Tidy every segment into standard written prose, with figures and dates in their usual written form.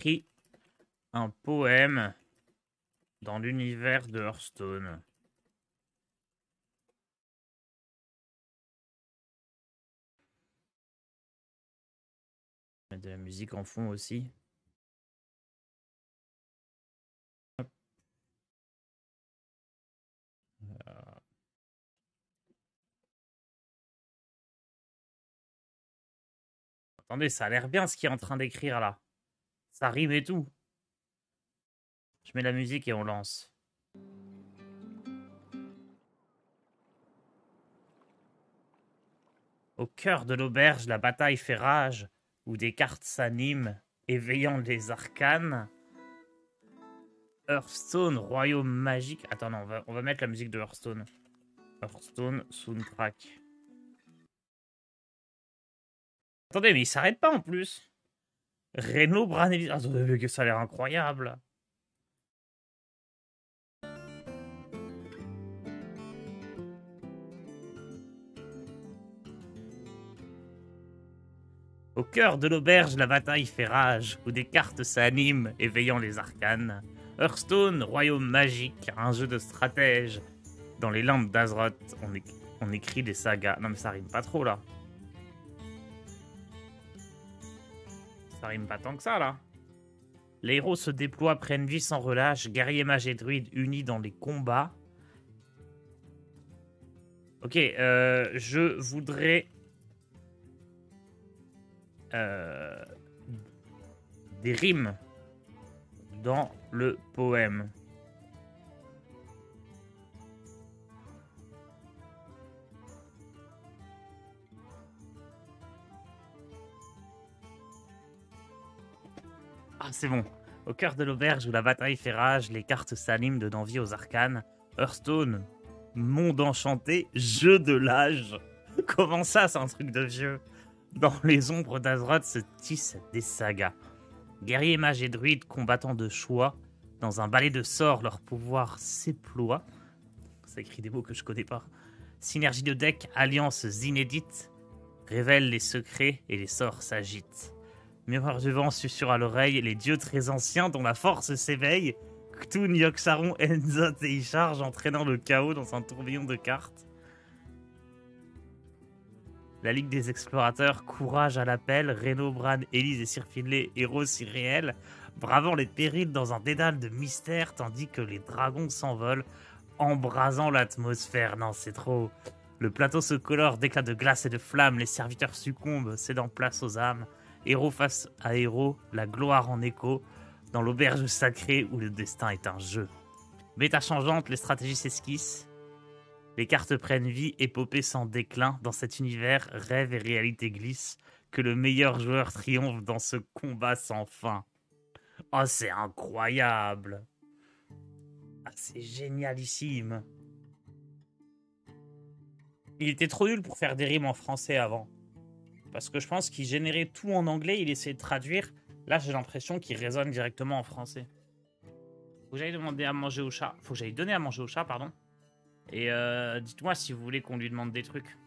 écrit un poème dans l'univers de Hearthstone. Mettre de la musique en fond aussi. Attendez, ça a l'air bien ce qu'il est en train d'écrire là. Ça rime et tout. Je mets la musique et on lance. Au cœur de l'auberge, la bataille fait rage, où des cartes s'animent, éveillant les arcanes. Hearthstone, royaume magique. Attends, non, on va mettre la musique de Hearthstone. Hearthstone, soundtrack. Attendez, mais il s'arrête pas en plus. Renaud Branelli. Attendez, ça a l'air incroyable. Au cœur de l'auberge, la bataille fait rage, où des cartes s'animent, éveillant les arcanes. Hearthstone, royaume magique, un jeu de stratège. Dans les limbes d'Azeroth, on écrit des sagas. Non mais ça rime pas trop là. Ça rime pas tant que ça là. Les héros se déploient, prennent vie sans relâche, guerriers, mages et druides unis dans les combats. Ok, je voudrais... des rimes dans le poème. Ah, c'est bon. Au cœur de l'auberge où la bataille fait rage, les cartes s'animent de d'envie aux arcanes. Hearthstone, monde enchanté, jeu de l'âge. Comment ça, c'est un truc de vieux? Dans les ombres d'Azeroth se tissent des sagas. Guerriers, mages et druides, combattants de choix, dans un balai de sorts, leur pouvoir s'éploie. Ça écrit des mots que je connais pas. Synergie de deck, alliances inédites, révèlent les secrets et les sorts s'agitent. Miroir du vent susurre à l'oreille, les dieux très anciens dont la force s'éveille. Ktun, Yogg-Saron, Enzot et Ishar, entraînant le chaos dans un tourbillon de cartes. La Ligue des Explorateurs, courage à l'appel, Reno, Bran, Élise et Sir Finlay, héros irréels, bravant les périls dans un dédale de mystère, tandis que les dragons s'envolent, embrasant l'atmosphère. Non, c'est trop. Le plateau se colore d'éclats de glace et de flammes, les serviteurs succombent, cédant place aux âmes. Héros face à héros, la gloire en écho, dans l'auberge sacrée où le destin est un jeu. Bêta changeante, les stratégies s'esquissent. Les cartes prennent vie, épopée sans déclin. Dans cet univers, rêve et réalité glissent. Que le meilleur joueur triomphe dans ce combat sans fin. Oh, c'est incroyable! Ah, c'est génialissime! Il était trop nul pour faire des rimes en français avant. Parce que je pense qu'il générait tout en anglais, il essayait de traduire. Là, j'ai l'impression qu'il résonne directement en français. Faut que j'aille demander à manger au chat. Faut que j'aille donner à manger au chat, pardon. Et dites-moi si vous voulez qu'on lui demande des trucs.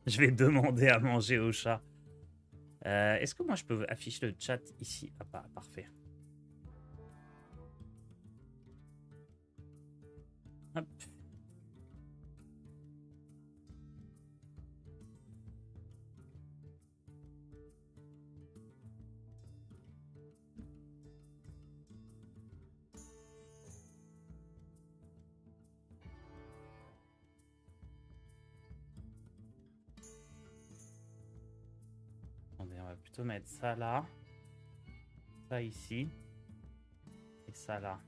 Je vais demander à manger au chat. Est-ce que moi je peux afficher le chat ici? Ah, bah, parfait. Hop. Attendez, on va plutôt mettre ça là. Ça ici. Et ça là.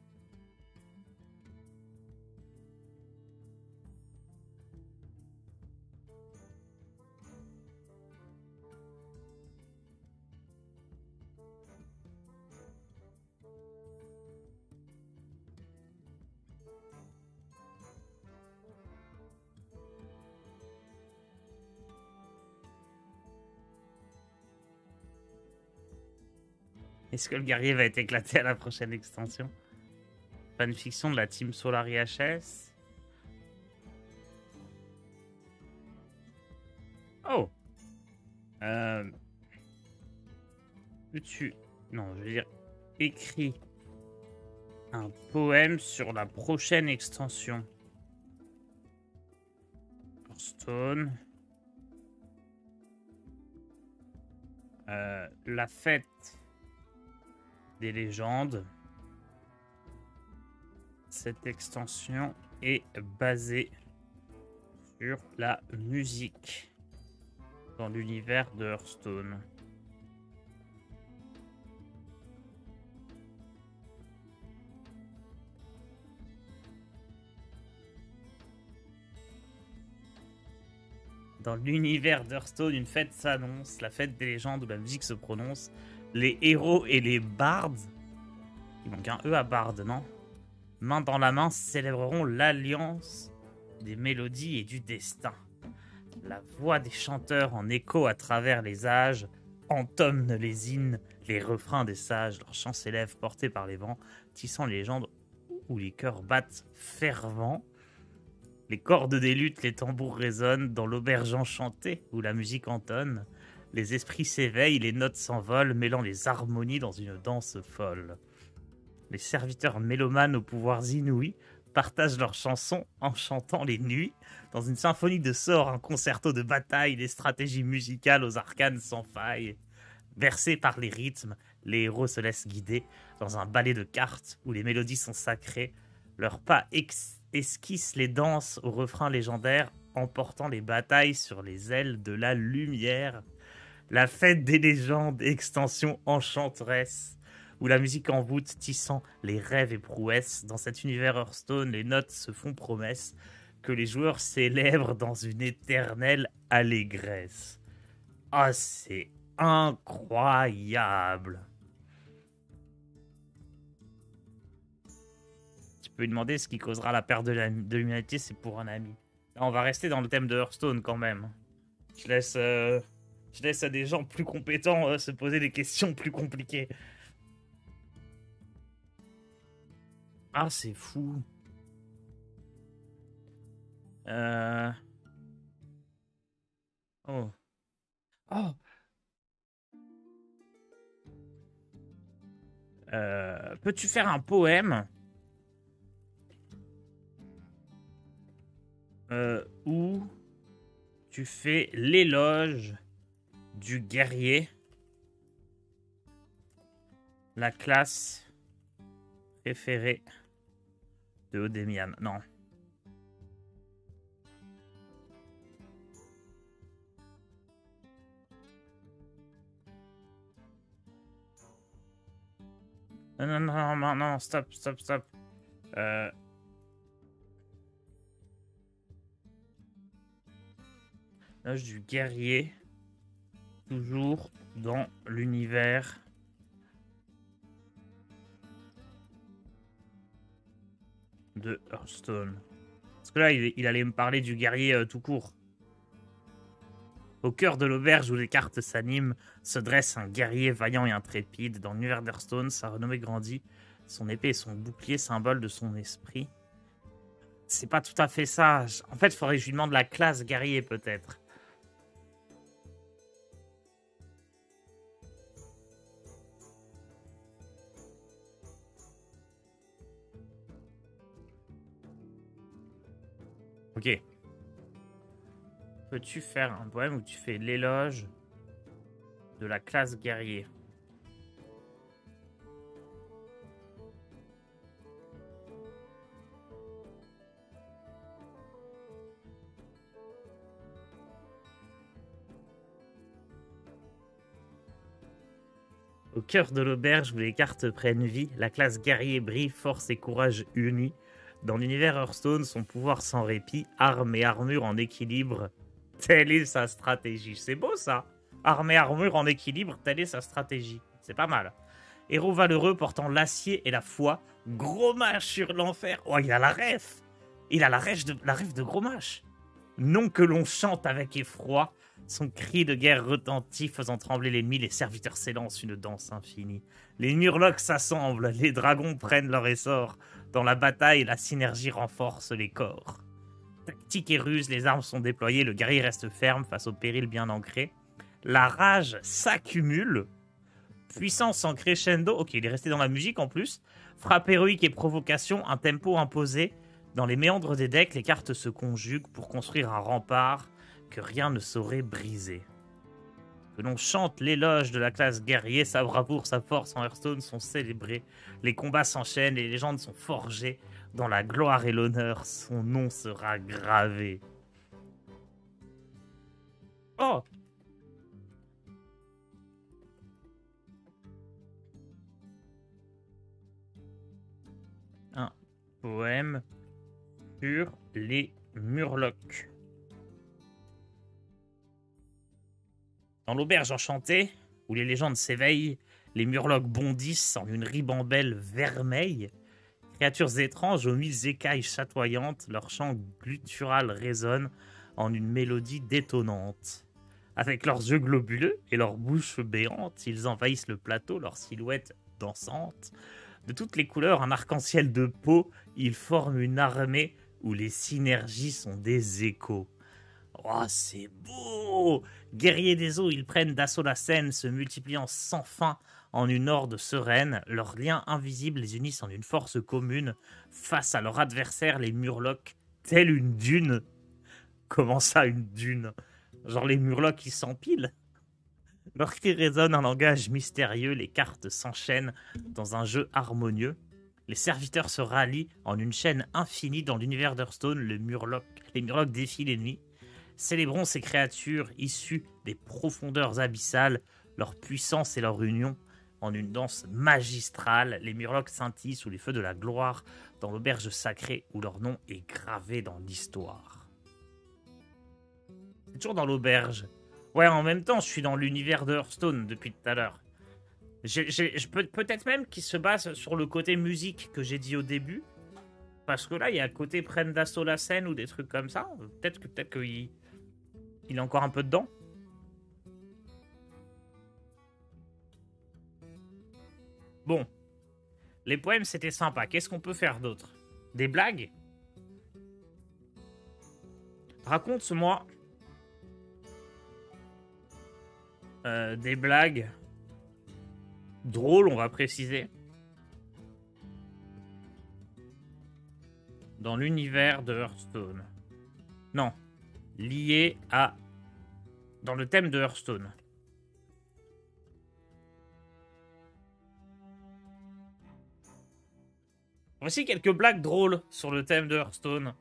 Est-ce que le guerrier va être éclaté à la prochaine extension? Fanfiction de la team Solari HS. Oh. Tu... Non, je veux dire, écris un poème sur la prochaine extension. Hearthstone. La fête des légendes. Cette extension est basée sur la musique dans l'univers de Hearthstone. Dans l'univers d'Hearthstone, une fête s'annonce, la fête des légendes où la musique se prononce. Les héros et les bards, il manque un E à bard, non? Main dans la main, célébreront l'alliance des mélodies et du destin. La voix des chanteurs en écho à travers les âges entonne les hymnes, les refrains des sages. Leurs chants s'élèvent portés par les vents, tissant les légendes où les cœurs battent fervents. Les cordes des luttes, les tambours résonnent dans l'auberge enchantée où la musique entonne. Les esprits s'éveillent, les notes s'envolent, mêlant les harmonies dans une danse folle. Les serviteurs mélomanes aux pouvoirs inouïs partagent leurs chansons en chantant les nuits. Dans une symphonie de sorts, un concerto de bataille, les stratégies musicales aux arcanes sans faille. Bercés par les rythmes, les héros se laissent guider dans un ballet de cartes où les mélodies sont sacrées. Leurs pas esquissent les danses aux refrains légendaires, emportant les batailles sur les ailes de la lumière. La fête des légendes, extension enchanteresse, où la musique envoûte, tissant les rêves et prouesses. Dans cet univers Hearthstone, les notes se font promesse que les joueurs célèbrent dans une éternelle allégresse. Ah, c'est incroyable! Tu peux lui demander ce qui causera la perte de l'humanité, c'est pour un ami. Là, on va rester dans le thème de Hearthstone quand même. Je laisse à des gens plus compétents se poser des questions plus compliquées. Ah, c'est fou. Oh. Oh. Peux-tu faire un poème où tu fais l'éloge du guerrier, la classe préférée de Odemian? Non. Non, stop. L'éloge du guerrier, toujours dans l'univers de Hearthstone. Parce que là, il allait me parler du guerrier tout court. Au cœur de l'auberge où les cartes s'animent, se dresse un guerrier vaillant et intrépide. Dans l'univers d'Hearthstone, sa renommée grandit. Son épée et son bouclier, symbole de son esprit. C'est pas tout à fait ça. En fait, il faudrait que je lui demande la classe guerrier, peut-être. Ok. Peux-tu faire un poème où tu fais l'éloge de la classe guerrier? Au cœur de l'auberge où les cartes prennent vie, la classe guerrier brille, force et courage unis. Dans l'univers Hearthstone, son pouvoir sans répit, armes et armure en équilibre, telle est sa stratégie. C'est beau ça. Armes et armure en équilibre, telle est sa stratégie. C'est pas mal. Héros valeureux portant l'acier et la foi, gros mâche sur l'enfer. Oh, il a la ref. Il a la ref de gros mâche. Non que l'on chante avec effroi. Son cri de guerre retentit, faisant trembler l'ennemi. Les serviteurs s'élancent une danse infinie. Les murlocs s'assemblent, les dragons prennent leur essor. Dans la bataille, la synergie renforce les corps. Tactique et ruse, les armes sont déployées, le guerrier reste ferme face au péril bien ancré. La rage s'accumule. Puissance en crescendo. Ok, il est resté dans la musique en plus. Frappe héroïque et provocation, un tempo imposé. Dans les méandres des decks, les cartes se conjuguent pour construire un rempart que rien ne saurait briser. Que l'on chante l'éloge de la classe guerrier, sa bravoure, sa force en Hearthstone sont célébrés. Les combats s'enchaînent, les légendes sont forgées. Dans la gloire et l'honneur, son nom sera gravé. Oh! Un poème sur les murlocs. Dans l'auberge enchantée, où les légendes s'éveillent, les murlocs bondissent en une ribambelle vermeille. Créatures étranges aux mille écailles chatoyantes, leur chant guttural résonne en une mélodie détonnante. Avec leurs yeux globuleux et leurs bouches béantes, ils envahissent le plateau, leurs silhouettes dansantes. De toutes les couleurs, un arc-en-ciel de peau, ils forment une armée où les synergies sont des échos. Oh, c'est beau! Guerriers des eaux, ils prennent d'assaut la scène, se multipliant sans fin en une horde sereine. Leurs liens invisibles les unissent en une force commune. Face à leur adversaire, les murlocs, telle une dune. Comment ça, une dune? Genre les murlocs qui s'empilent? Leur cri résonne un langage mystérieux, les cartes s'enchaînent dans un jeu harmonieux. Les serviteurs se rallient en une chaîne infinie dans l'univers d'Hearthstone. Les murlocs défient l'ennemi. Célébrons ces créatures issues des profondeurs abyssales, leur puissance et leur union en une danse magistrale. Les murlocs scintillent sous les feux de la gloire dans l'auberge sacrée où leur nom est gravé dans l'histoire. C'est toujours dans l'auberge. Ouais, en même temps, je suis dans l'univers de Hearthstone depuis tout à l'heure. Peut-être même qu'il se base sur le côté musique que j'ai dit au début. Parce que là, il y a un côté prenne d'assaut la scène ou des trucs comme ça. Peut-être qu'il est encore un peu dedans. Bon. Les poèmes, c'était sympa. Qu'est-ce qu'on peut faire d'autre? Des blagues? Raconte-moi des blagues drôles, on va préciser, dans l'univers de Hearthstone. Non, lié à... dans le thème de Hearthstone. Voici quelques blagues drôles sur le thème de Hearthstone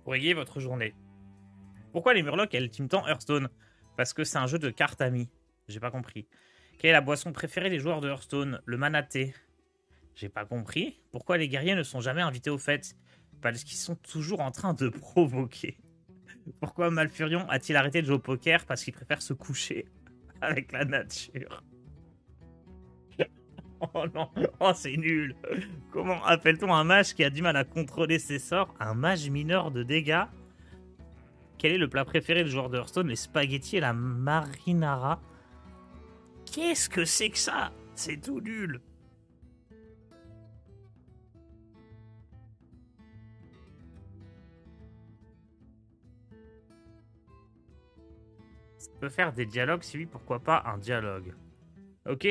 pour égayer votre journée. Pourquoi les murlocs ultiment tant Hearthstone? Parce que c'est un jeu de cartes amies. J'ai pas compris. Quelle est la boisson préférée des joueurs de Hearthstone? Le manaté. J'ai pas compris. Pourquoi les guerriers ne sont jamais invités aux fêtes? Parce qu'ils sont toujours en train de provoquer. Pourquoi Malfurion a-t-il arrêté de jouer au poker? Parce qu'il préfère se coucher avec la nature. Oh non, oh c'est nul. Comment appelle-t-on un mage qui a du mal à contrôler ses sorts? Un mage mineur de dégâts. Quel est le plat préféré des joueurs de Hearthstone? Les spaghettis et la marinara. Qu'est-ce que c'est que ça? C'est tout nul. Ça peut faire des dialogues, si oui, pourquoi pas un dialogue. Ok,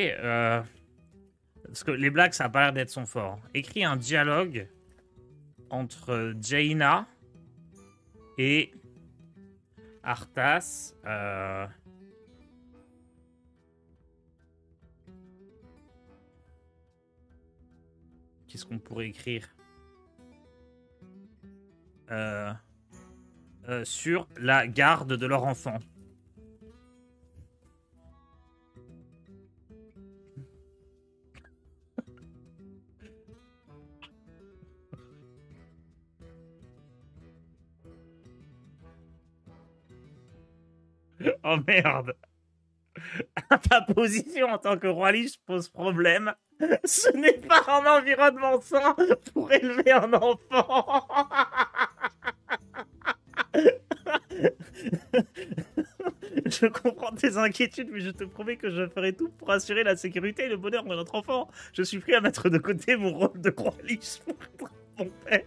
parce que les blagues, ça a pas l'air d'être son fort. Écris un dialogue entre Jaina et Arthas. Qu'est-ce qu'on pourrait écrire sur la garde de leur enfant. Oh merde. Ta position en tant que roi liche pose problème. Ce n'est pas un environnement sain pour élever un enfant. Je comprends tes inquiétudes, mais je te promets que je ferai tout pour assurer la sécurité et le bonheur de notre enfant. Je suis prêt à mettre de côté mon rôle de roi liche pour être mon père.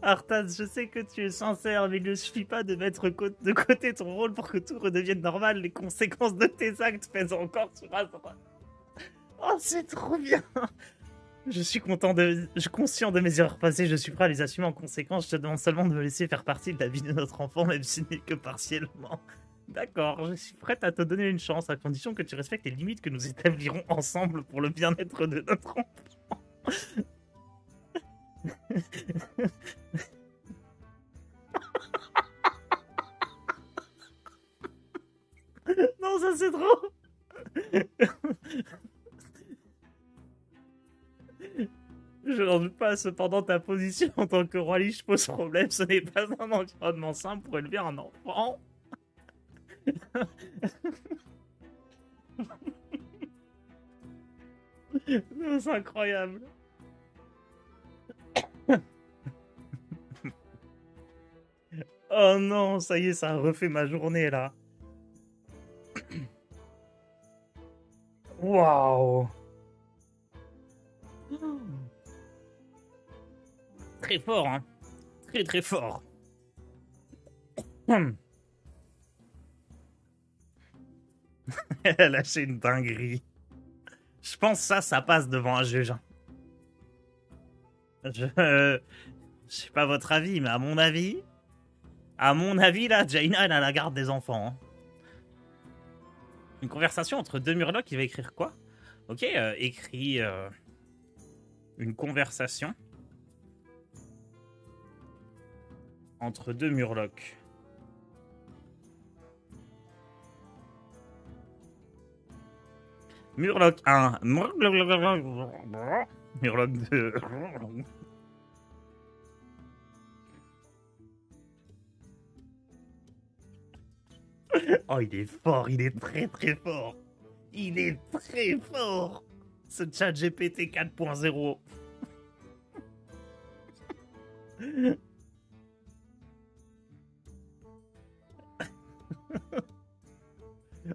Arthas, je sais que tu es sincère, mais il ne suffit pas de mettre de côté ton rôle pour que tout redevienne normal. Les conséquences de tes actes pèsent encore sur Azra. Oh, c'est trop bien. Je suis conscient de mes erreurs passées, je suis prêt à les assumer en conséquence. Je te demande seulement de me laisser faire partie de la vie de notre enfant, même si ce n'est que partiellement. D'accord, je suis prête à te donner une chance, à condition que tu respectes les limites que nous établirons ensemble pour le bien-être de notre enfant. Non, ça c'est trop. Je n'en doute pas, cependant ta position en tant que roi liche pose problème. Ce n'est pas un environnement simple pour élever un enfant. C'est incroyable. Oh non, ça y est, ça a refait ma journée là. Waouh. Très fort, hein. Très très fort. Elle a lâché une dinguerie. Je pense que ça passe devant un juge. Je sais pas votre avis, mais à mon avis, là, Jaina, elle a la garde des enfants. Hein. Une conversation entre deux Murlocs, qui va écrire quoi? Ok, écrit une conversation entre deux Murlocs. Murloc 1. Murloc 2. Oh, il est fort, il est très très fort. Il est très fort. Ce chat GPT 4.0.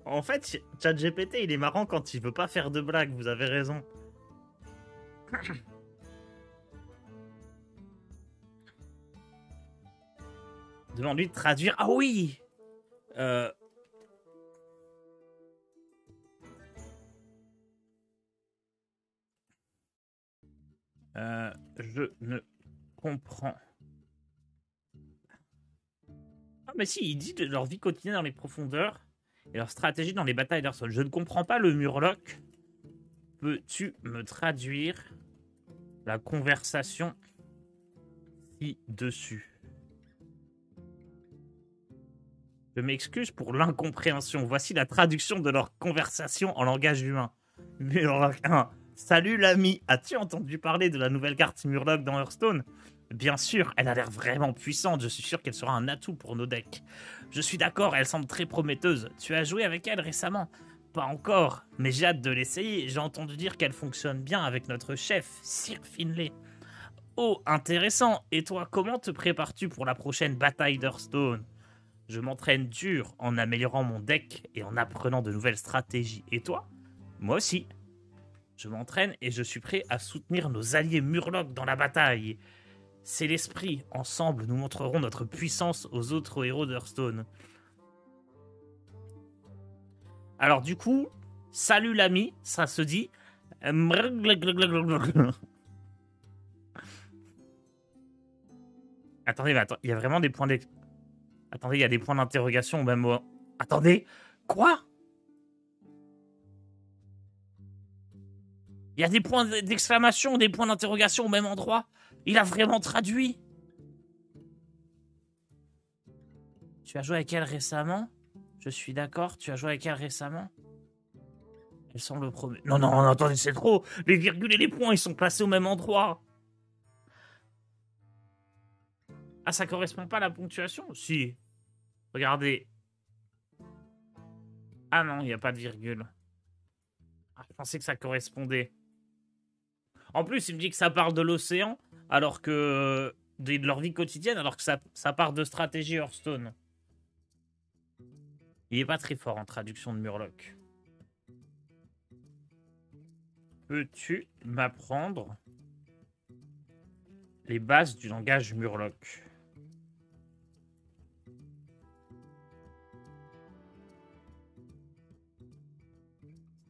En fait, ChatGPT, il est marrant quand il veut pas faire de blagues, vous avez raison. Demande-lui de traduire. Ah oui je ne comprends. Ah mais si, il dit de leur vie quotidienne dans les profondeurs et leur stratégie dans les batailles d'Hearthstone. Je ne comprends pas le Murloc. Peux-tu me traduire la conversation ci-dessus? Je m'excuse pour l'incompréhension. Voici la traduction de leur conversation en langage humain. Murloc 1. Salut l'ami, as-tu entendu parler de la nouvelle carte Murloc dans Hearthstone? Bien sûr, elle a l'air vraiment puissante, je suis sûr qu'elle sera un atout pour nos decks. Je suis d'accord, elle semble très prometteuse. Tu as joué avec elle récemment? Pas encore, mais j'ai hâte de l'essayer. J'ai entendu dire qu'elle fonctionne bien avec notre chef, Sir Finlay. Oh, intéressant. Et toi, comment te prépares-tu pour la prochaine bataille d'Hearthstone? Je m'entraîne dur en améliorant mon deck et en apprenant de nouvelles stratégies. Et toi? Moi aussi. Je m'entraîne et je suis prêt à soutenir nos alliés Murlocs dans la bataille. C'est l'esprit. Ensemble, nous montrerons notre puissance aux autres héros d'Hearthstone. Alors du coup, salut l'ami, ça se dit. Attendez, mais attends, il y a vraiment des points Attendez, il y a des points d'interrogation au même moment. Attendez, quoi? Il y a des points d'exclamation, des points d'interrogation au même endroit. Il a vraiment traduit. Tu as joué avec elle récemment? Je suis d'accord, tu as joué avec elle récemment? Elle semble promettre. Non, non, non, attendez, c'est trop. Les virgules et les points, ils sont placés au même endroit. Ah, ça correspond pas à la ponctuation? Si. Regardez. Ah non, il n'y a pas de virgule. Ah, je pensais que ça correspondait. En plus, il me dit que ça parle de l'océan, alors que de leur vie quotidienne alors que ça part de stratégie Hearthstone. Il est pas très fort en traduction de Murloc. Peux-tu m'apprendre les bases du langage Murloc?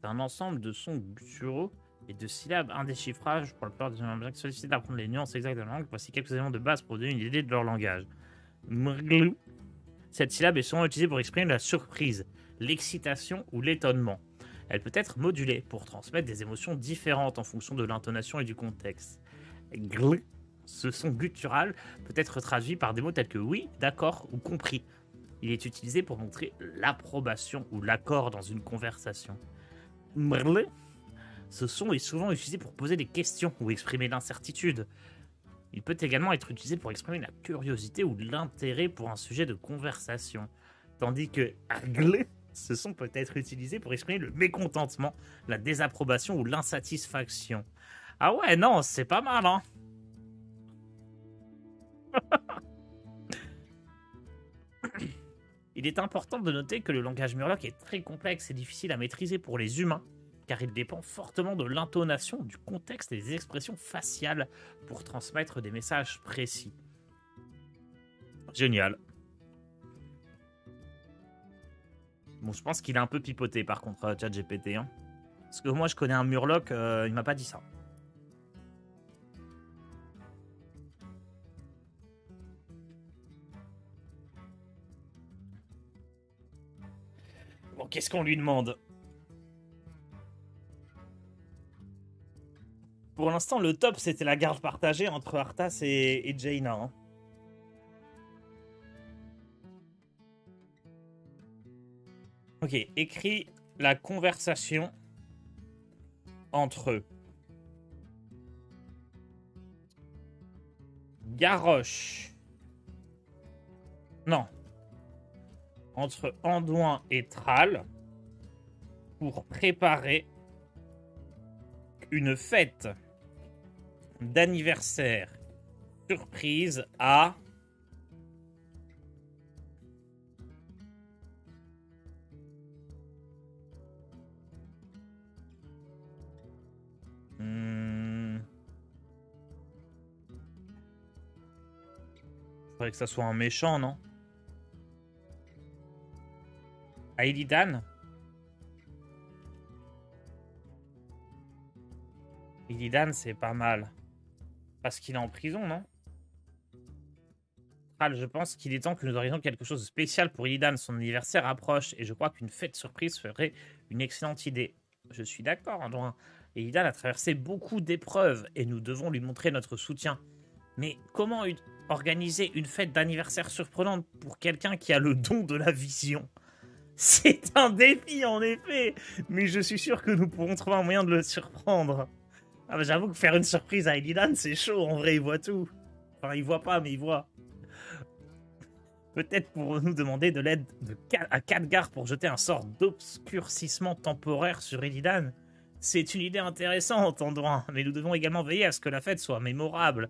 C'est un ensemble de sons gutturaux et de syllabes indéchiffrables pour la plupart des gens qui sollicitent d'apprendre les nuances exactes de la langue. Voici quelques éléments de base pour donner une idée de leur langage. Mrglou. Cette syllabe est souvent utilisée pour exprimer la surprise, l'excitation ou l'étonnement. Elle peut être modulée pour transmettre des émotions différentes en fonction de l'intonation et du contexte. Gl. Ce son guttural peut être traduit par des mots tels que oui, d'accord ou compris. Il est utilisé pour montrer l'approbation ou l'accord dans une conversation. Mrl. Ce son est souvent utilisé pour poser des questions ou exprimer l'incertitude. Il peut également être utilisé pour exprimer la curiosité ou l'intérêt pour un sujet de conversation. Tandis que Argle, ce son peut être utilisé pour exprimer le mécontentement, la désapprobation ou l'insatisfaction. Ah ouais, non, c'est pas mal, hein. Il est important de noter que le langage Murloc est très complexe et difficile à maîtriser pour les humains, car il dépend fortement de l'intonation, du contexte et des expressions faciales pour transmettre des messages précis. Génial. Bon, je pense qu'il est un peu pipoté par contre, ChatGPT. Hein. Parce que moi, je connais un Murloc, il m'a pas dit ça. Bon, qu'est-ce qu'on lui demande? Pour l'instant, le top, c'était la garde partagée entre Arthas et Jaina. Hein. Ok, écris la conversation entre Garrosh. Non. Entre Anduin et Thrall pour préparer une fête d'anniversaire surprise à faudrait que ça soit un méchant, non? À Illidan? Illidan, c'est pas mal. Parce qu'il est en prison, non? Je pense qu'il est temps que nous organisions quelque chose de spécial pour Illidan. Son anniversaire approche et je crois qu'une fête surprise ferait une excellente idée. Je suis d'accord, Anduin. Illidan a traversé beaucoup d'épreuves et nous devons lui montrer notre soutien. Mais comment organiser une fête d'anniversaire surprenante pour quelqu'un qui a le don de la vision? C'est un défi en effet, mais je suis sûr que nous pourrons trouver un moyen de le surprendre. Ah bah, j'avoue que faire une surprise à Illidan, c'est chaud, en vrai, il voit tout. Enfin, il voit pas, mais il voit. Peut-être pourrons-nous demander de l'aide à Khadgar pour jeter un sort d'obscurcissement temporaire sur Illidan. C'est une idée intéressante, Anduin, mais nous devons également veiller à ce que la fête soit mémorable.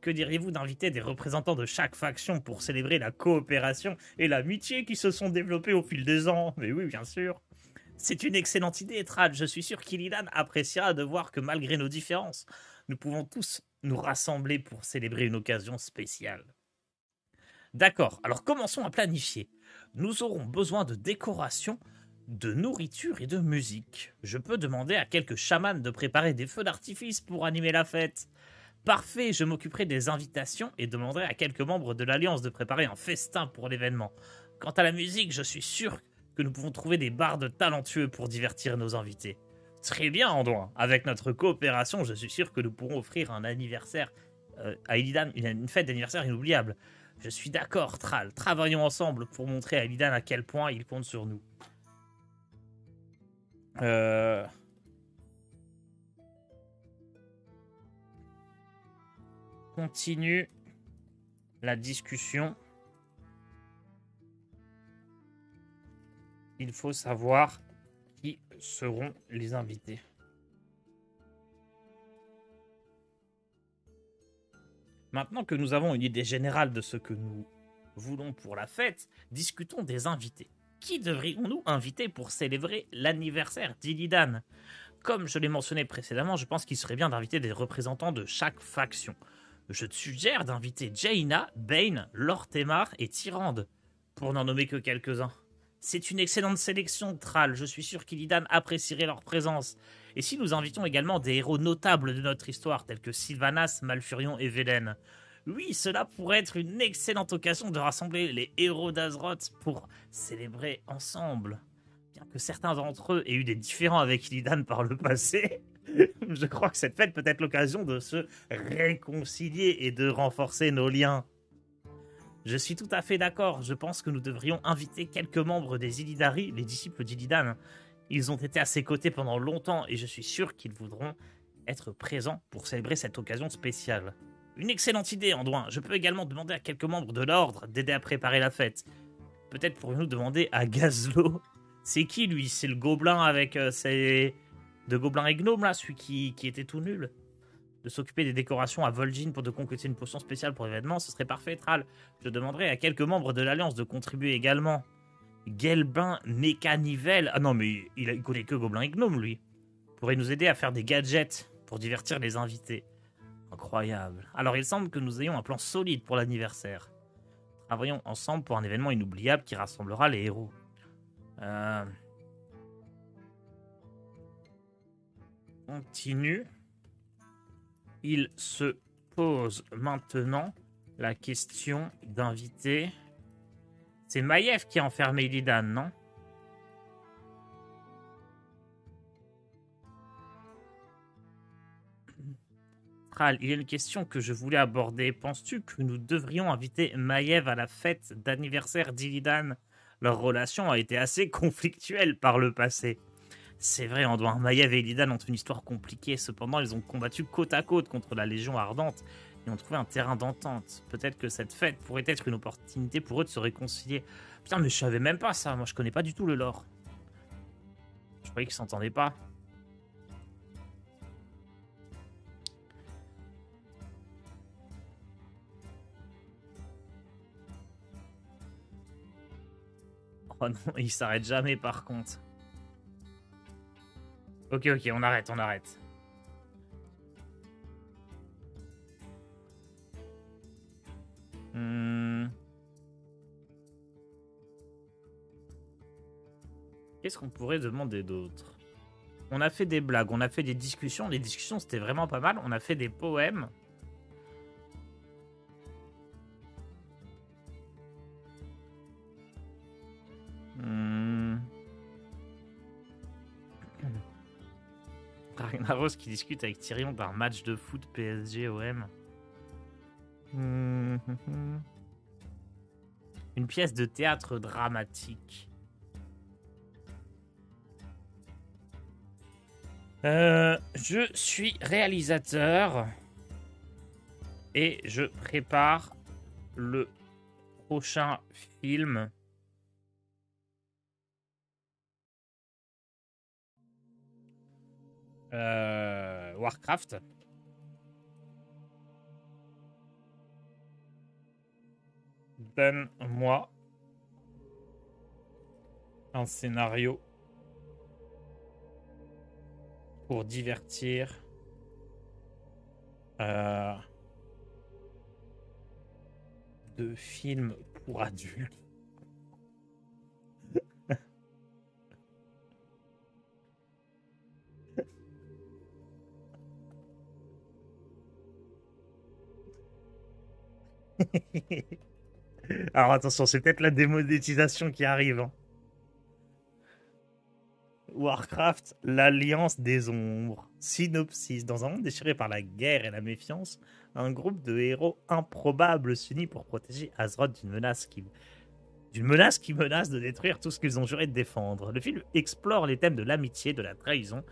Que diriez-vous d'inviter des représentants de chaque faction pour célébrer la coopération et l'amitié qui se sont développées au fil des ans? Mais oui, bien sûr. C'est une excellente idée, Thrall. Je suis sûr qu'Illidan appréciera de voir que malgré nos différences, nous pouvons tous nous rassembler pour célébrer une occasion spéciale. D'accord, alors commençons à planifier. Nous aurons besoin de décoration, de nourriture et de musique. Je peux demander à quelques chamans de préparer des feux d'artifice pour animer la fête. Parfait, je m'occuperai des invitations et demanderai à quelques membres de l'Alliance de préparer un festin pour l'événement. Quant à la musique, je suis sûr que nous pouvons trouver des bardes talentueux pour divertir nos invités. Très bien, Anduin. Avec notre coopération, je suis sûr que nous pourrons offrir un anniversaire à Illidan, une fête d'anniversaire inoubliable. Je suis d'accord, Thrall. Travaillons ensemble pour montrer à Illidan à quel point il compte sur nous. Continue la discussion. Il faut savoir qui seront les invités. Maintenant que nous avons une idée générale de ce que nous voulons pour la fête, discutons des invités. Qui devrions-nous inviter pour célébrer l'anniversaire d'Illidan? Comme je l'ai mentionné précédemment, je pense qu'il serait bien d'inviter des représentants de chaque faction. Je te suggère d'inviter Jaina, Bane, Lord Temar et Tyrande, pour n'en nommer que quelques-uns. C'est une excellente sélection, Thrall. Je suis sûr qu'Illidan apprécierait leur présence. Et si nous invitons également des héros notables de notre histoire, tels que Sylvanas, Malfurion et Velen? Oui, cela pourrait être une excellente occasion de rassembler les héros d'Azeroth pour célébrer ensemble. Bien que certains d'entre eux aient eu des différends avec Illidan par le passé, je crois que cette fête peut être l'occasion de se réconcilier et de renforcer nos liens. Je suis tout à fait d'accord. Je pense que nous devrions inviter quelques membres des Illidari, les disciples d'Illidan. Ils ont été à ses côtés pendant longtemps et je suis sûr qu'ils voudront être présents pour célébrer cette occasion spéciale. Une excellente idée, Anduin. Je peux également demander à quelques membres de l'ordre d'aider à préparer la fête. Peut-être pourrions-nous demander à Gazlo. C'est qui, lui? C'est le gobelin avec ses... de gobelin et gnome, là, celui qui était tout nul. De s'occuper des décorations à Vol'jin pour de concocter une potion spéciale pour l'événement, ce serait parfait, Thrall. Je demanderai à quelques membres de l'Alliance de contribuer également. Gelbin Mécanivel. Ah non, mais il connaît que Gobelin et Gnome, lui. Pourrait nous aider à faire des gadgets pour divertir les invités. Incroyable. Alors, il semble que nous ayons un plan solide pour l'anniversaire. Travaillons ensemble pour un événement inoubliable qui rassemblera les héros. Continue. Il se pose maintenant la question d'inviter... C'est Maiev qui a enfermé Illidan, non? Thrall, il y a une question que je voulais aborder. Penses-tu que nous devrions inviter Maiev à la fête d'anniversaire d'Illidan? Leur relation a été assez conflictuelle par le passé. C'est vrai, Anduin. Maiev et Illidan ont une histoire compliquée. Cependant, ils ont combattu côte à côte contre la Légion Ardente et ont trouvé un terrain d'entente. Peut-être que cette fête pourrait être une opportunité pour eux de se réconcilier. Putain, mais je savais même pas ça. Moi, je connais pas du tout le lore. Je croyais qu'ils s'entendaient pas. Oh non, il s'arrête jamais par contre. Ok, on arrête, on arrête. Qu'est-ce qu'on pourrait demander d'autre? On a fait des blagues, on a fait des discussions. Les discussions, c'était vraiment pas mal. On a fait des poèmes. Ragnaros qui discute avec Tyrion d'un match de foot PSG-OM. Une pièce de théâtre dramatique. Je suis réalisateur et je prépare le prochain film. Warcraft. Donne-moi un scénario pour divertir de films pour adultes. Alors attention, c'est peut-être la démonétisation qui arrive. Hein. Warcraft, l'Alliance des Ombres. Synopsis. Dans un monde déchiré par la guerre et la méfiance, un groupe de héros improbables s'unit pour protéger Azeroth d'une menace qui menace de détruire tout ce qu'ils ont juré de défendre. Le film explore les thèmes de l'amitié, de la trahison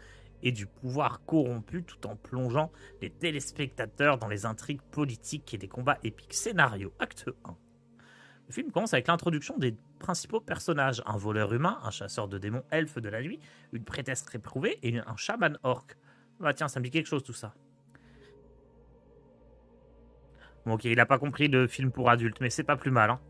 et du pouvoir corrompu tout en plongeant les téléspectateurs dans les intrigues politiques et les combats épiques. Scénario, acte 1. Le film commence avec l'introduction des principaux personnages. Un voleur humain, un chasseur de démons elfe de la nuit, une prêtresse réprouvée et un chaman orc. Bah tiens, ça me dit quelque chose tout ça. Bon, ok, il a pas compris le film pour adultes, mais c'est pas plus mal, hein.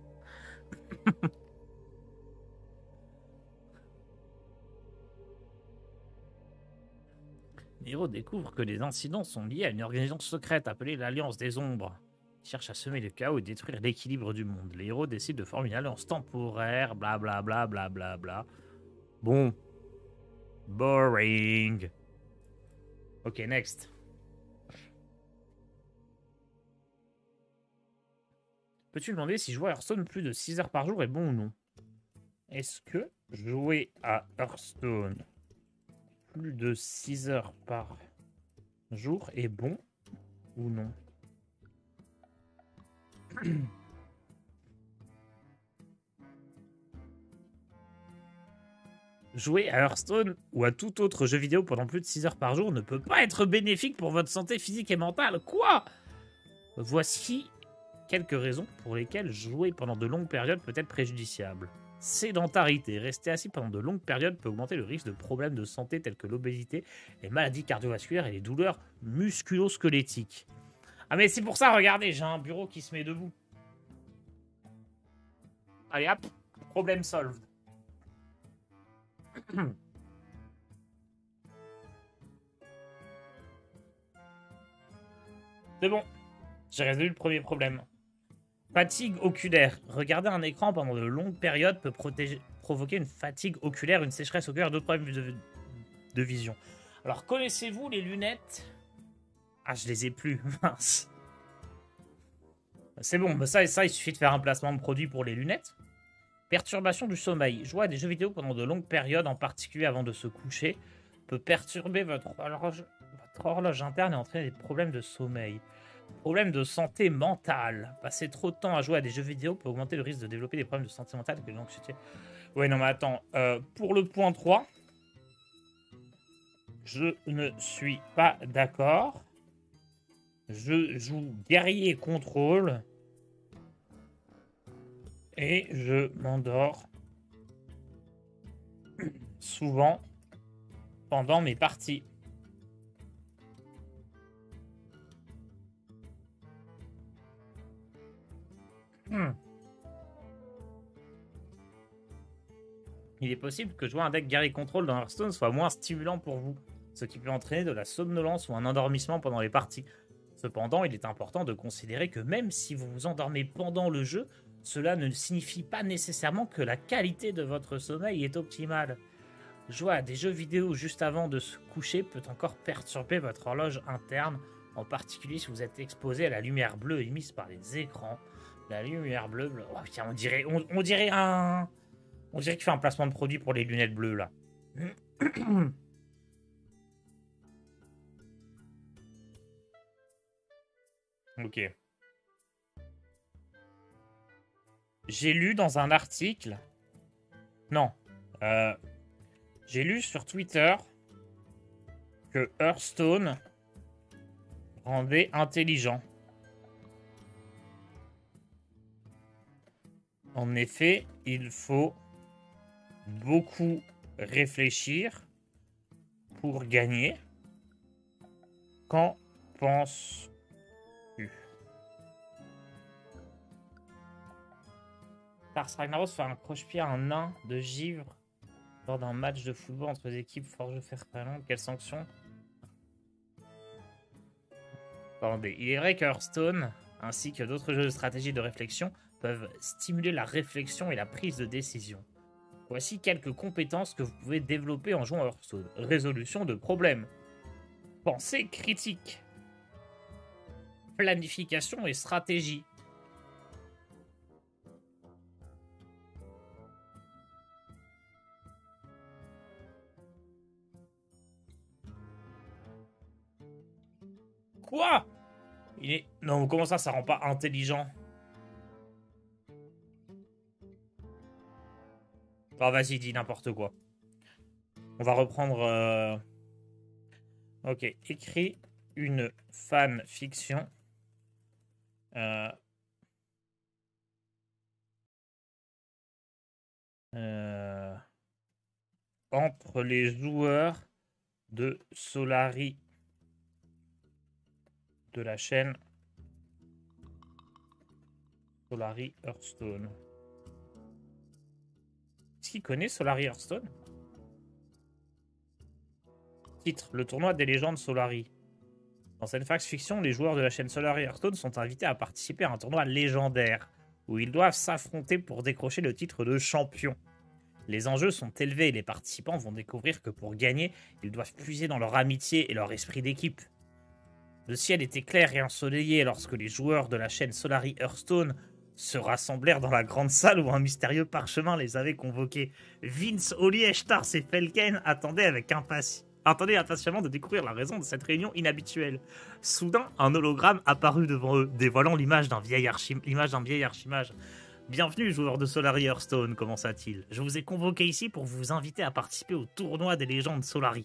Les héros découvrent que les incidents sont liés à une organisation secrète appelée l'Alliance des Ombres, qui cherche à semer le chaos et détruire l'équilibre du monde. Les héros décident de former une alliance temporaire, blablabla, blablabla. Bon. Boring. Ok, next. Peux-tu me demander si jouer à Hearthstone plus de 6 heures par jour est bon ou non? Est-ce que jouer à Hearthstone plus de 6 heures par jour est bon ou non? Jouer à Hearthstone ou à tout autre jeu vidéo pendant plus de 6 heures par jour ne peut pas être bénéfique pour votre santé physique et mentale. Quoi? Voici quelques raisons pour lesquelles jouer pendant de longues périodes peut être préjudiciable. Sédentarité. Rester assis pendant de longues périodes peut augmenter le risque de problèmes de santé tels que l'obésité, les maladies cardiovasculaires et les douleurs musculo-squelettiques. Ah mais c'est pour ça, regardez, j'ai un bureau qui se met debout. Allez hop, problème solved. C'est bon, j'ai résolu le premier problème. Fatigue oculaire. Regarder un écran pendant de longues périodes peut provoquer une fatigue oculaire, une sécheresse oculaire, d'autres problèmes de vision. Alors, connaissez-vous les lunettes? Ah, je les ai plus, mince. C'est bon, ça, il suffit de faire un placement de produit pour les lunettes. Perturbation du sommeil. Jouer à des jeux vidéo pendant de longues périodes, en particulier avant de se coucher, peut perturber votre horloge interne et entraîner des problèmes de sommeil. Problème de santé mentale. Passer trop de temps à jouer à des jeux vidéo peut augmenter le risque de développer des problèmes de santé mentale que l'anxiété. Ouais, non, mais attends. Pour le point 3, je ne suis pas d'accord. Je joue guerrier contrôle. Et je m'endors souvent pendant mes parties. Il est possible que jouer un deck guerrier contrôle dans Hearthstone soit moins stimulant pour vous, ce qui peut entraîner de la somnolence ou un endormissement pendant les parties. Cependant, il est important de considérer que même si vous vous endormez pendant le jeu, cela ne signifie pas nécessairement que la qualité de votre sommeil est optimale. Jouer à des jeux vidéo juste avant de se coucher peut encore perturber votre horloge interne, en particulier si vous êtes exposé à la lumière bleue émise par les écrans. La lumière bleue, oh, tiens, on dirait qu'il fait un placement de produit pour les lunettes bleues là. Ok. J'ai lu dans un article. Non. J'ai lu sur Twitter que Hearthstone rendait intelligent. En effet, il faut beaucoup réfléchir pour gagner. Qu'en penses-tu? Lars Ragnaros fait un croche-pied à un nain de givre lors d'un match de football entre les équipes Forge Fairland. Quelle sanction? Attendez, il est vrai que Hearthstone, ainsi que d'autres jeux de stratégie de réflexion, peuvent stimuler la réflexion et la prise de décision. Voici quelques compétences que vous pouvez développer en jouant à Hearthstone. Résolution de problèmes. Pensée critique. Planification et stratégie. Quoi? Non, comment ça rend pas intelligent? Ah, vas-y, dis n'importe quoi. On va reprendre... Ok, écris une fanfiction. Entre les joueurs de Solari de la chaîne Solari Hearthstone. Est-ce qu'il connaît Solari Hearthstone? Titre, le tournoi des légendes Solari. Dans cette fiction, les joueurs de la chaîne Solari Hearthstone sont invités à participer à un tournoi légendaire, où ils doivent s'affronter pour décrocher le titre de champion. Les enjeux sont élevés et les participants vont découvrir que pour gagner, ils doivent puiser dans leur amitié et leur esprit d'équipe. Le ciel était clair et ensoleillé lorsque les joueurs de la chaîne Solari Hearthstone se rassemblèrent dans la grande salle où un mystérieux parchemin les avait convoqués. Vince, Oli, Stars et Felken attendaient impatiemment de découvrir la raison de cette réunion inhabituelle. Soudain, un hologramme apparut devant eux, dévoilant l'image d'un vieil archimage. Bienvenue, joueurs de Solari Hearthstone, commença-t-il. Je vous ai convoqué ici pour vous inviter à participer au tournoi des légendes Solari.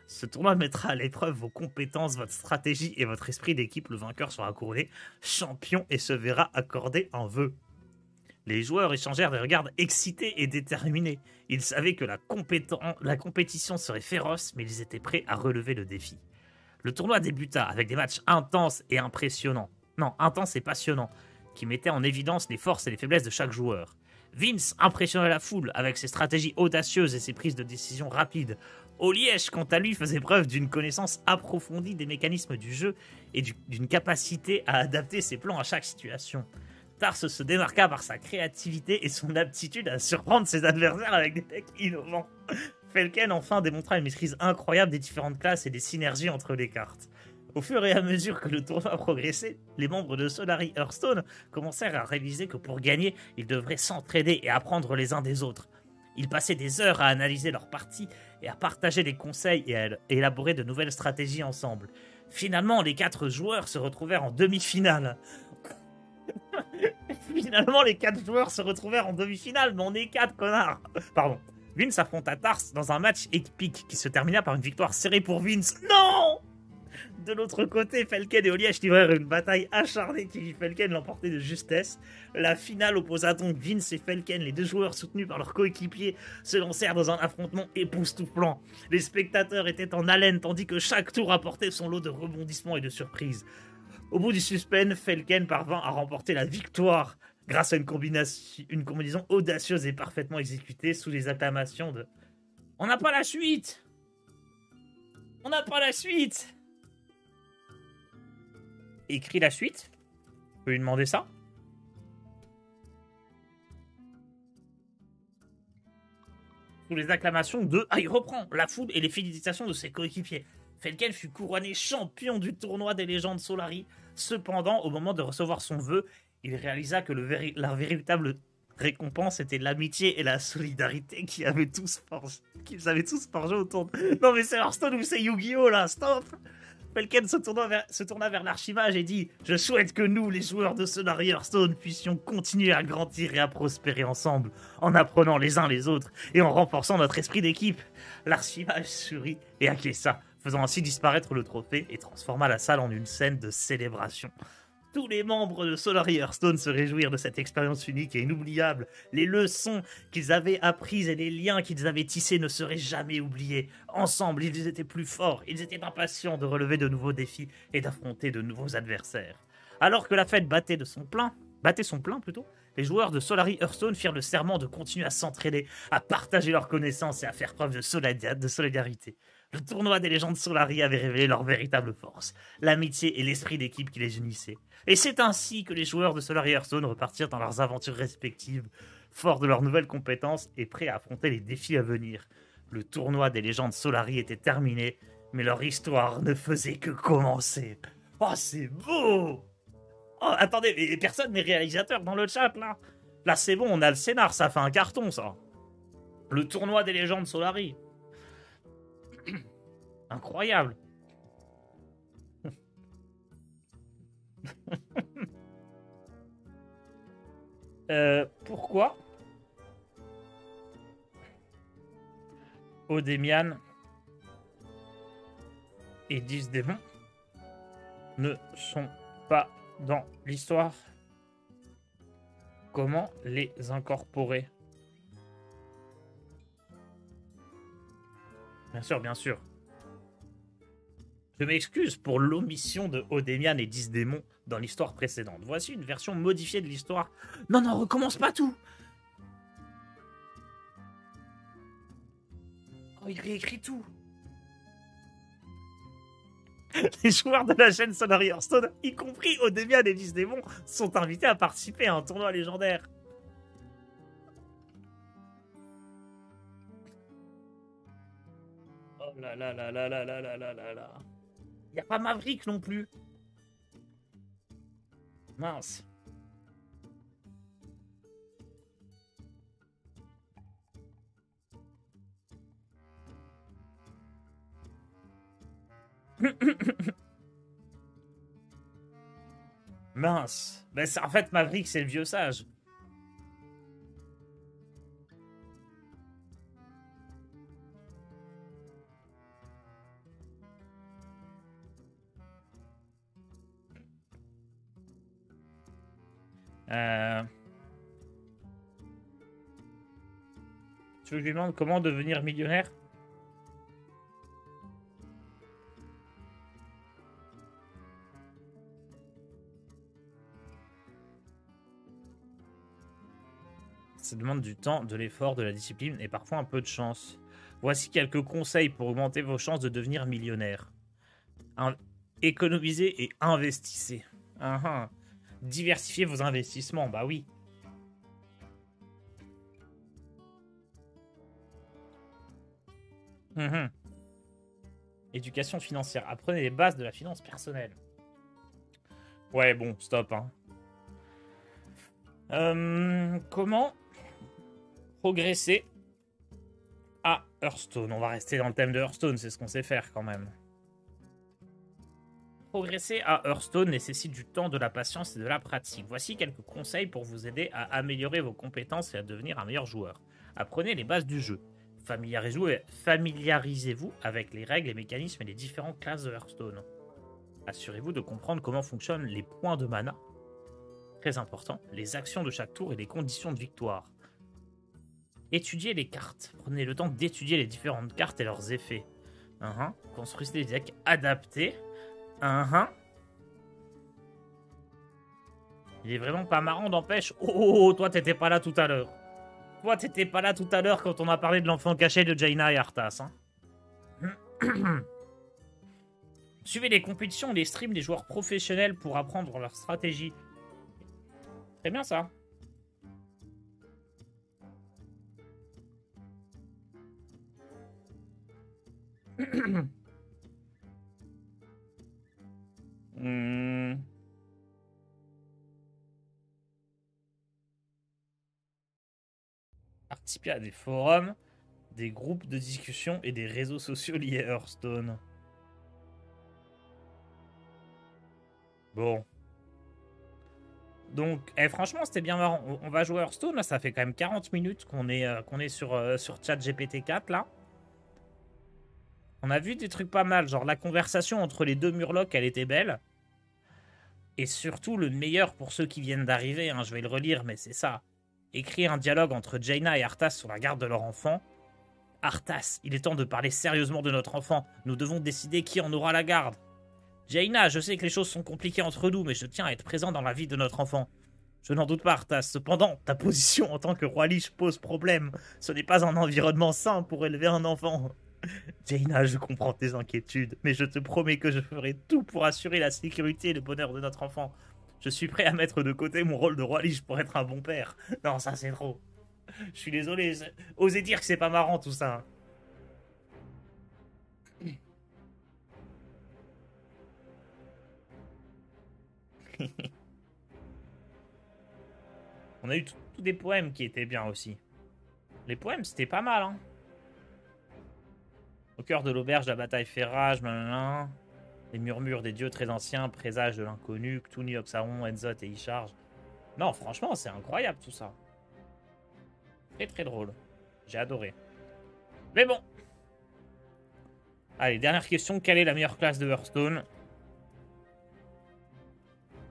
Ce tournoi mettra à l'épreuve vos compétences, votre stratégie et votre esprit d'équipe. Le vainqueur sera couronné champion et se verra accorder un vœu. Les joueurs échangèrent des regards excités et déterminés. Ils savaient que la compétition serait féroce, mais ils étaient prêts à relever le défi. Le tournoi débuta avec des matchs intenses et passionnants, qui mettaient en évidence les forces et les faiblesses de chaque joueur. Vince impressionnait la foule avec ses stratégies audacieuses et ses prises de décision rapides. Oliège, quant à lui, faisait preuve d'une connaissance approfondie des mécanismes du jeu et d'une capacité à adapter ses plans à chaque situation. Tars se démarqua par sa créativité et son aptitude à surprendre ses adversaires avec des decks innovants. Felken enfin démontra une maîtrise incroyable des différentes classes et des synergies entre les cartes. Au fur et à mesure que le tournoi progressait, les membres de Solari Hearthstone commencèrent à réaliser que pour gagner, ils devraient s'entraider et apprendre les uns des autres. Ils passaient des heures à analyser leurs parties et à partager des conseils et à élaborer de nouvelles stratégies ensemble. Finalement, les 4 joueurs se retrouvèrent en demi-finale. Mais on est 4, connards. Pardon. Vince affronta Tars dans un match épique qui se termina par une victoire serrée pour Vince. Non! De l'autre côté, Felken et Oliège livrèrent une bataille acharnée qui vit Felken l'emporter de justesse. La finale opposa donc Vince et Felken, les deux joueurs soutenus par leurs coéquipiers, se lancèrent dans un affrontement époustouflant. Les spectateurs étaient en haleine tandis que chaque tour apportait son lot de rebondissements et de surprises. Au bout du suspense, Felken parvint à remporter la victoire grâce à une combinaison audacieuse et parfaitement exécutée sous les acclamations de « On n'a pas la suite ! On n'a pas la suite !» Écrit la suite. Je peux lui demander ça. Sous les acclamations de « Ah, il reprend !» la foule et les félicitations de ses coéquipiers. Felken fut couronné champion du tournoi des légendes Solari. Cependant, au moment de recevoir son vœu, il réalisa que la véritable récompense était l'amitié et la solidarité qu'ils avaient tous forgé autour de... Non mais c'est Hearthstone ou c'est Yu-Gi-Oh là, stop! Felken se tourna vers l'archimage et dit « Je souhaite que nous, les joueurs de Solari Hearthstone, puissions continuer à grandir et à prospérer ensemble, en apprenant les uns les autres et en renforçant notre esprit d'équipe. » L'archimage sourit et acquiesça, faisant ainsi disparaître le trophée et transforma la salle en une scène de célébration. Tous les membres de Solari Hearthstone se réjouirent de cette expérience unique et inoubliable. Les leçons qu'ils avaient apprises et les liens qu'ils avaient tissés ne seraient jamais oubliés. Ensemble, ils étaient plus forts, ils étaient impatients de relever de nouveaux défis et d'affronter de nouveaux adversaires. Alors que la fête battait son plein, les joueurs de Solari Hearthstone firent le serment de continuer à s'entraider, à partager leurs connaissances et à faire preuve de solidarité. Le tournoi des légendes Solari avait révélé leur véritable force, l'amitié et l'esprit d'équipe qui les unissaient. Et c'est ainsi que les joueurs de Solari Hearthstone repartirent dans leurs aventures respectives, forts de leurs nouvelles compétences et prêts à affronter les défis à venir. Le tournoi des légendes Solari était terminé, mais leur histoire ne faisait que commencer. Oh, c'est beau! Oh, attendez, mais personne n'est réalisateur dans le chat, là. Là, c'est bon, on a le scénar, ça fait un carton, ça. Le tournoi des légendes Solari. Incroyable. Pourquoi Odemian et 10 démons ne sont pas dans l'histoire? Comment les incorporer? Bien sûr, bien sûr. Je m'excuse pour l'omission de Odemian et Disdémon dans l'histoire précédente. Voici une version modifiée de l'histoire. Non, non, recommence pas tout. Oh, il réécrit tout. Les joueurs de la chaîne Sonary Hearthstone, y compris Odemian et Disdémon, sont invités à participer à un tournoi légendaire. Oh là là là là là là là là là là. Y a pas Maverick non plus. Mince. Mince. Ben, en fait, Maverick, c'est le vieux sage. Euh... Tu veux que je lui demande comment devenir millionnaire? Ça demande du temps, de l'effort, de la discipline et parfois un peu de chance. Voici quelques conseils pour augmenter vos chances de devenir millionnaire. Économisez et investissez. Diversifiez vos investissements, bah oui. Éducation financière. Apprenez les bases de la finance personnelle. Ouais, bon, stop. Comment progresser à Hearthstone? On va rester dans le thème de Hearthstone, c'est ce qu'on sait faire quand même. Progresser à Hearthstone nécessite du temps, de la patience et de la pratique. Voici quelques conseils pour vous aider à améliorer vos compétences et à devenir un meilleur joueur. Apprenez les bases du jeu. Familiarisez-vous avec les règles, les mécanismes et les différentes classes de Hearthstone. Assurez-vous de comprendre comment fonctionnent les points de mana. Très important, les actions de chaque tour et les conditions de victoire. Étudiez les cartes. Prenez le temps d'étudier les différentes cartes et leurs effets. Construisez des decks adaptés. Il est vraiment pas marrant, d'empêche. Oh, toi, t'étais pas là tout à l'heure. Toi, t'étais pas là tout à l'heure quand on a parlé de l'enfant caché de Jaina et Arthas. Suivez les compétitions et les streams des joueurs professionnels pour apprendre leur stratégie. Très bien, ça. Participer à des forums, des groupes de discussion et des réseaux sociaux liés à Hearthstone. Bon. Donc, franchement, c'était bien marrant. On va jouer à Hearthstone. Là, ça fait quand même 40 minutes qu'on est sur ChatGPT 4, là. On a vu des trucs pas mal. Genre, la conversation entre les deux Murlocs, elle était belle. Et surtout, le meilleur pour ceux qui viennent d'arriver, je vais le relire, mais c'est ça. Écrire un dialogue entre Jaina et Arthas sur la garde de leur enfant. Arthas, il est temps de parler sérieusement de notre enfant. Nous devons décider qui en aura la garde. Jaina, je sais que les choses sont compliquées entre nous, mais je tiens à être présent dans la vie de notre enfant. Je n'en doute pas, Arthas. Cependant, ta position en tant que roi Lich pose problème. Ce n'est pas un environnement sain pour élever un enfant. Jaina, je comprends tes inquiétudes, mais je te promets que je ferai tout pour assurer la sécurité et le bonheur de notre enfant. Je suis prêt à mettre de côté mon rôle de roi Lich pour être un bon père. Non, ça c'est trop. Je suis désolé. Osez dire que c'est pas marrant tout ça. On a eu tous des poèmes qui étaient bien aussi. Les poèmes, c'était pas mal, Au cœur de l'auberge, la bataille fait rage, les murmures des dieux très anciens, présage de l'inconnu, Cthulhu, Oxaron, Enzot et Isharge. Non, franchement, c'est incroyable tout ça. Très très drôle. J'ai adoré. Mais bon. Allez, dernière question. Quelle est la meilleure classe de Hearthstone?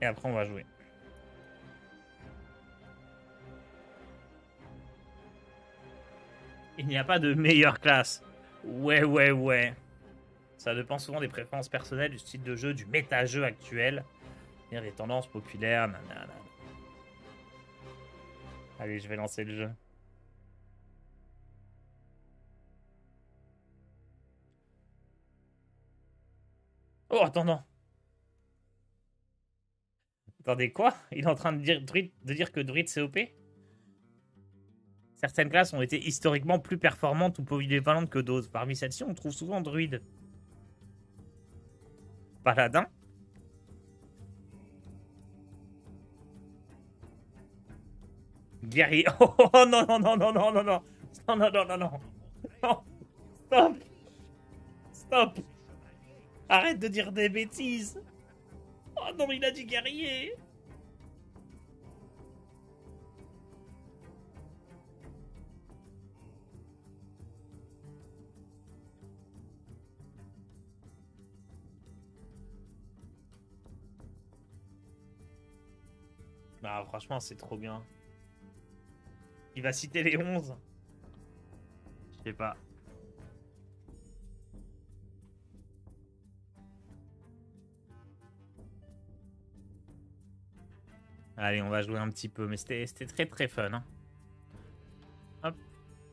Et après, on va jouer. Il n'y a pas de meilleure classe. Ouais. Ça dépend souvent des préférences personnelles, du style de jeu, du méta-jeu actuel, des tendances populaires, nanana. Allez, je vais lancer le jeu. Oh, attends, non. Attendez, quoi? Il est en train de dire que Druid c'est OP? Certaines classes ont été historiquement plus performantes ou polyvalentes que d'autres. Parmi celles-ci, on trouve souvent Druide. Paladin. Guerrier. Oh non, non, non, non, non, non, non. Non, non, non, non, non. Non. Stop. Stop. Arrête de dire des bêtises. Oh non, il a dit guerrier. Bah, franchement, c'est trop bien. Il va citer les 11. Je sais pas. Allez, on va jouer un petit peu. Mais c'était très très fun. Hein.